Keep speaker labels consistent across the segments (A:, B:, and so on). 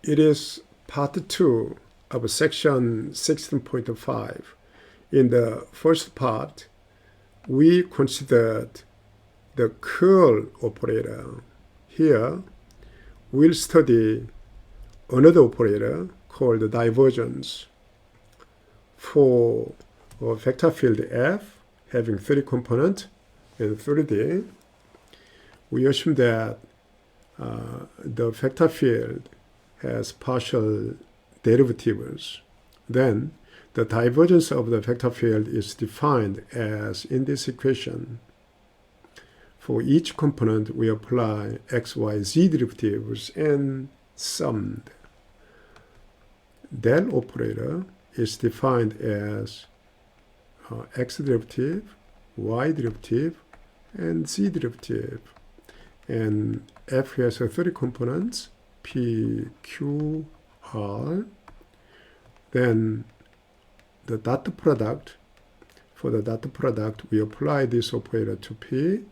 A: It is part 2 of section 16.5. In the first part, we considered the curl operator. Here, we'll study another operator called divergence. For a vector field F having 3 components in 3D, we assume that the vector field has partial derivatives. Then the divergence of the vector field is defined as in this equation. For each component, we apply x, y, z derivatives and summed. Del operator is defined as x derivative, y derivative, and z derivative. And F has 3 components, P, Q, R. Then the dot product, for the dot product, we apply this operator to P.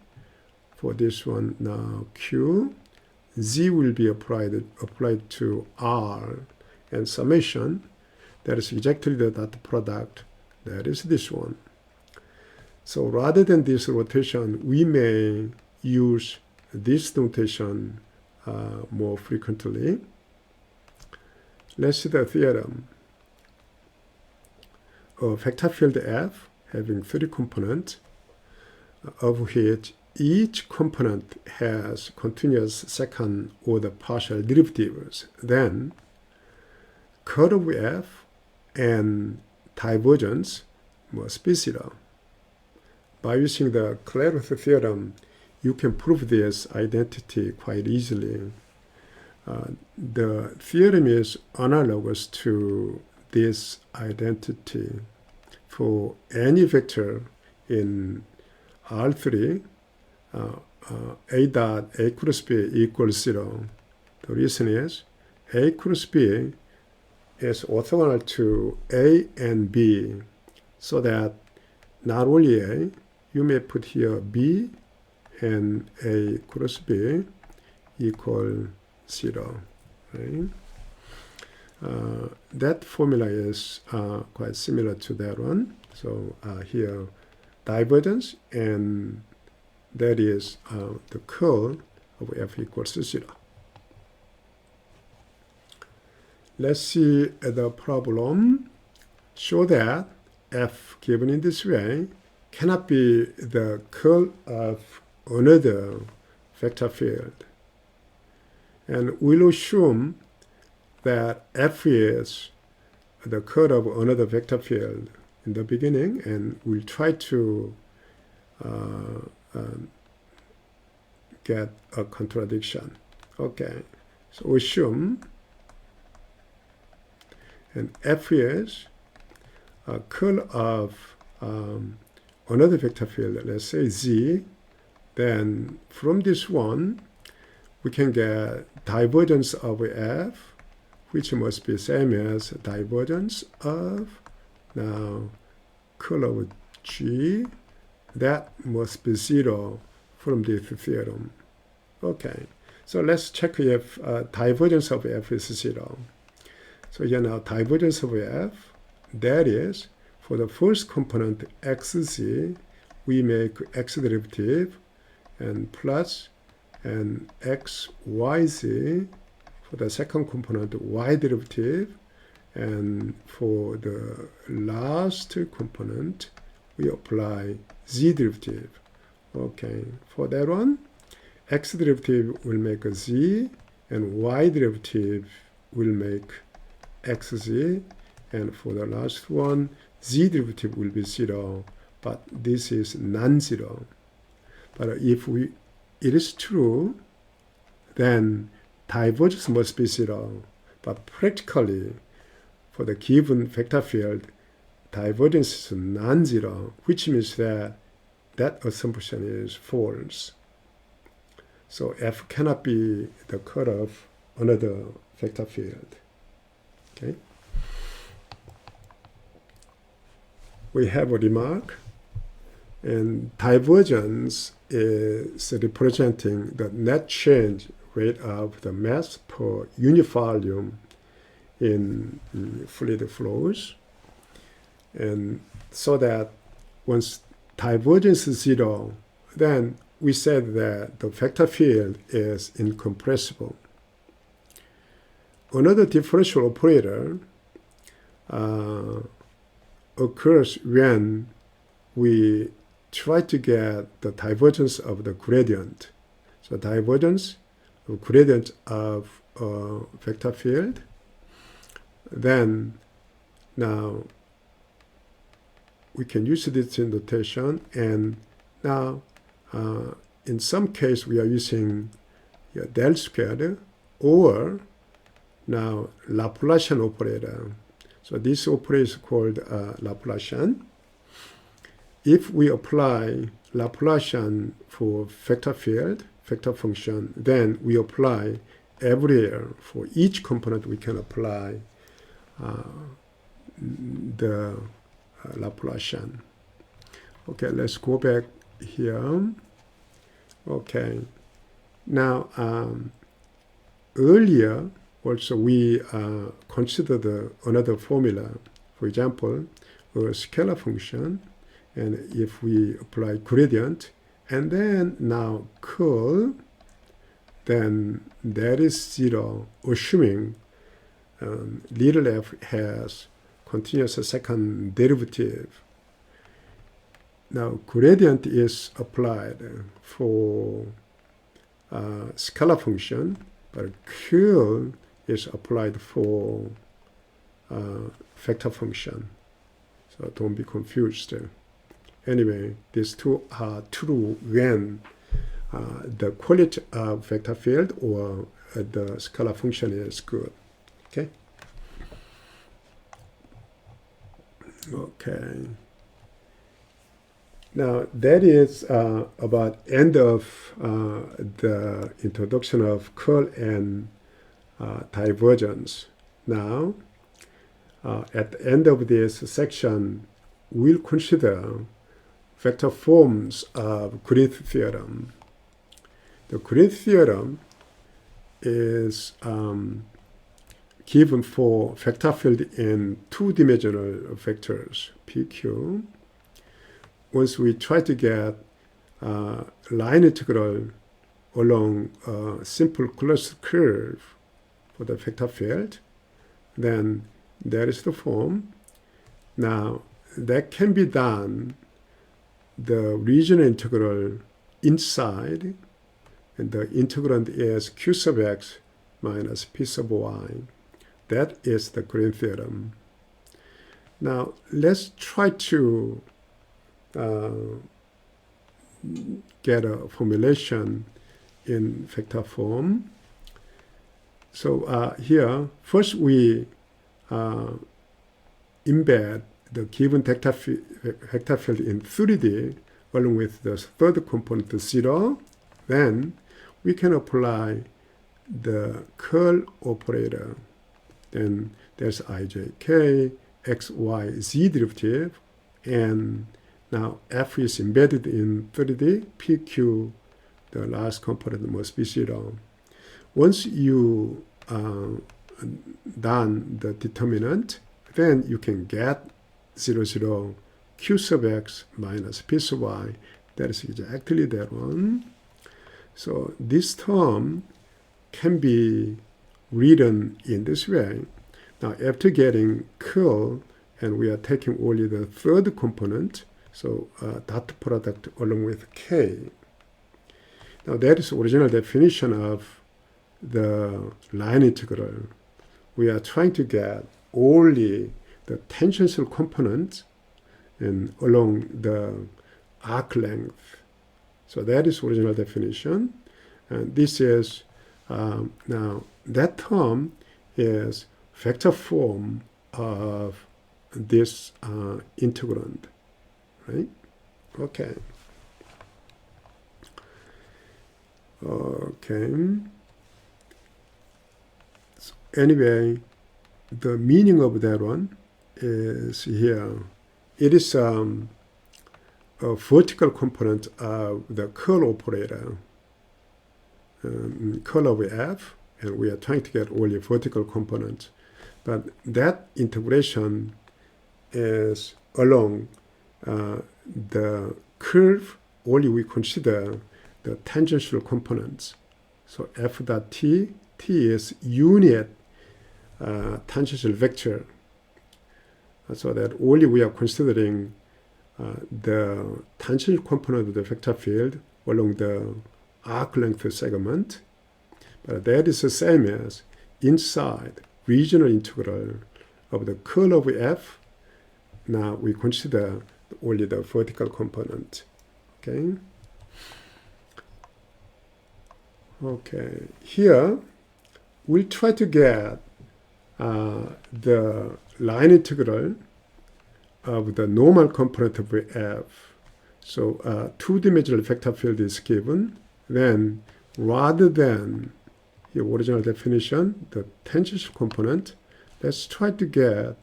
A: For this one now Q. Z will be applied to R. And summation, that is exactly the dot product, that is this one. So rather than this rotation, we may use this notation more frequently. Let's see the theorem. A vector field F having 3 components, of which each component has continuous second order partial derivatives. Then curl of F and divergence must be 0. By using the clarity theorem, you can prove this identity quite easily. The theorem is analogous to this identity. For any vector in R3, A dot A cross B equals 0. The reason is A cross B is orthogonal to A and B, so that not only A, you may put here B and A cross B equal 0. Right? That formula is quite similar to that one. So here, divergence, and that is the curl of F equals 0. Let's see the problem. Show that F given in this way cannot be the curl of another vector field. And we'll assume that F is the curl of another vector field in the beginning, and we'll try to get a contradiction. Okay, so assume, and F is a curl of another vector field, let's say Z. Then from this one, we can get divergence of F, which must be same as divergence of now curl of G. That must be 0 from this theorem. Okay, so let's check if divergence of F is 0. So here now divergence of F, that is for the first component xz, we make x derivative and plus and xyz. For the second component, y derivative, and for the last component, we apply z derivative. Okay, for that one, x derivative will make a z, and y derivative will make xz, and for the last one, z derivative will be 0, but this is non-zero. But if it is true, then divergence must be 0, but practically, for the given vector field, divergence is non-zero, which means that that assumption is false. So F cannot be the curl of another vector field. Okay. We have a remark, and divergence is representing the net change rate of the mass per unit volume in fluid flows. And so that once divergence is 0, then we said that the vector field is incompressible. Another differential operator occurs when we try to get the divergence of the gradient. So divergence of gradient of a vector field. Then now we can use this notation, and now in some case we are using del squared or now Laplacian operator. So this operator is called Laplacian. If we apply Laplacian for vector field, vector function, then we apply everywhere. For each component we can apply the Laplacian. Okay, let's go back here. Okay, now earlier also we considered another formula. For example, a scalar function, and if we apply gradient and then now curl, then that is 0, assuming little f has continuous second derivative. Now gradient is applied for scalar function, but curl is applied for vector function. So don't be confused. Anyway, these two are true when the quality of vector field or the scalar function is good. Okay. Okay. Now that is about end of the introduction of curl and divergence. Now, at the end of this section, we'll consider vector forms of grid theorem. The grid theorem is given for vector field in two-dimensional vectors, PQ. Once we try to get line integral along a simple closed curve for the vector field, then there is the form. Now, that can be done the regional integral inside, and the integrand is q sub x minus p sub y. That is the grid theorem. Now, let's try to get a formulation in vector form. So here, first we embed the given vector field in 3D along with the third component 0. Then we can apply the curl operator. Then there's ijk, x, y, z derivative, and now f is embedded in 3D, pq, the last component must be 0. Once you done the determinant, then you can get 0, 0, q sub x minus p sub y. That is exactly that one. So this term can be written in this way. Now, after getting curl, and we are taking only the third component, so dot product along with k. Now, that is the original definition of the line integral. We are trying to get only the tangential component and along the arc length. So that is original definition. And this is, now that term is vector form of this integrand, right? Okay. Okay. So anyway, the meaning of that one is here. It is a vertical component of the curl operator. curl of f, and we are trying to get only vertical components. But that integration is along the curve, only we consider the tangential components. So f dot t is unit tangential vector, so that only we are considering the tangential component of the vector field along the arc length segment. But that is the same as inside regional integral of the curl of f. Now we consider only the vertical component. Okay. Okay. Here we'll try to get the line integral of the normal component of f. So two-dimensional vector field is given. Then rather than the original definition, the tangential component, let's try to get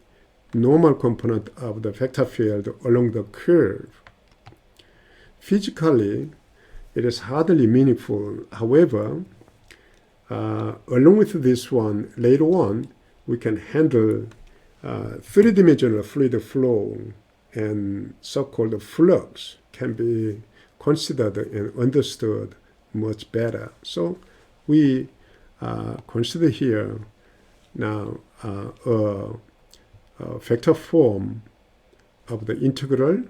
A: normal component of the vector field along the curve. Physically, it is hardly meaningful. However, along with this one, later on, we can handle three-dimensional fluid flow, and so-called flux can be considered and understood much better. So we consider here now a vector form of the integral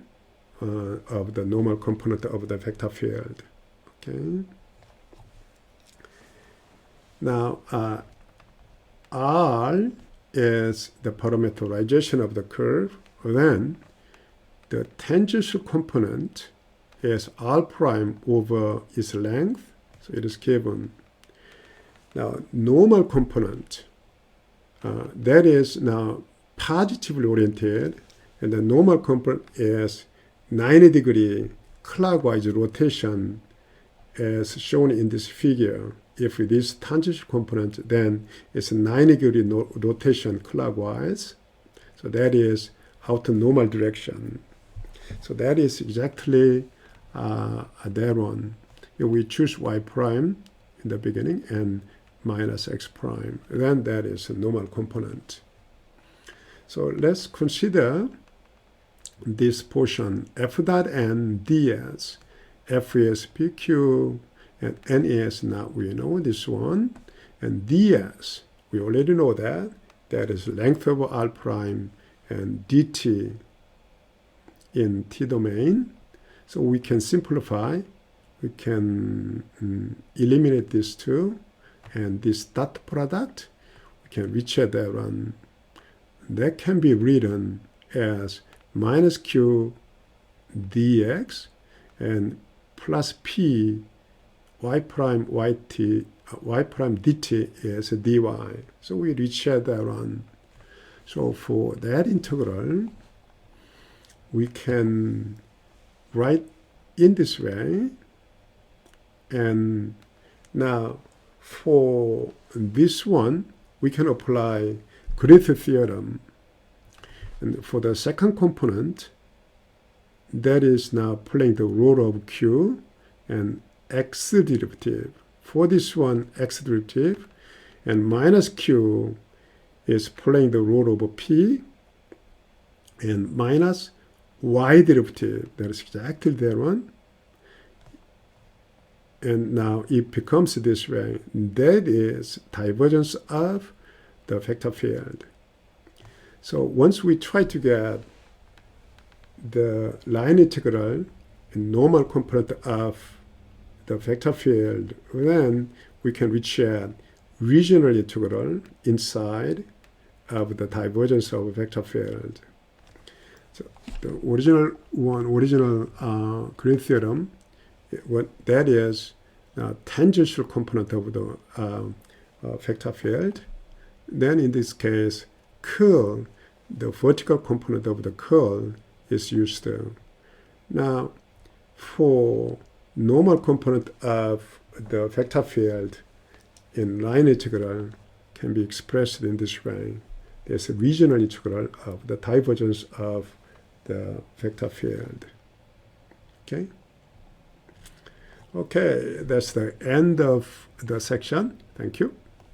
A: of the normal component of the vector field. Okay. Now R is the parameterization of the curve. Then the tangential component is R prime over its length. So it is given. Now normal component, that is now positively oriented, and the normal component is 90-degree clockwise rotation as shown in this figure. If it is tangential component, then it's a 90-degree rotation clockwise. So that is out normal direction. So that is exactly that one. If we choose y prime in the beginning and minus x prime, then that is a normal component. So let's consider this portion f dot n ds. F is pq, and n is, now we know this one, and ds, we already know that. That is length of r prime and dt in t domain. So we can simplify. We can eliminate these two, and this dot product, we can recheck that one. That can be written as minus q dx and plus p y prime yt, y prime dt is dy. So we recheck that one. So for that integral, we can write in this way. And now for this one, we can apply Griffith theorem. And for the second component, that is now playing the role of q and x derivative. For this one, x derivative, and minus q is playing the role of p, and minus y derivative, that is exactly that one. And now it becomes this way. That is divergence of the vector field. So once we try to get the line integral and normal component of the vector field, then we can reach a regional integral inside of the divergence of a vector field. So the original Green theorem, what that is tangential component of the vector field. Then in this case, curl, the vertical component of the curl is used. Now, for normal component of the vector field in line integral can be expressed in this way. There's a regional integral of the divergence of the vector field. Okay. Okay, that's the end of the section. Thank you.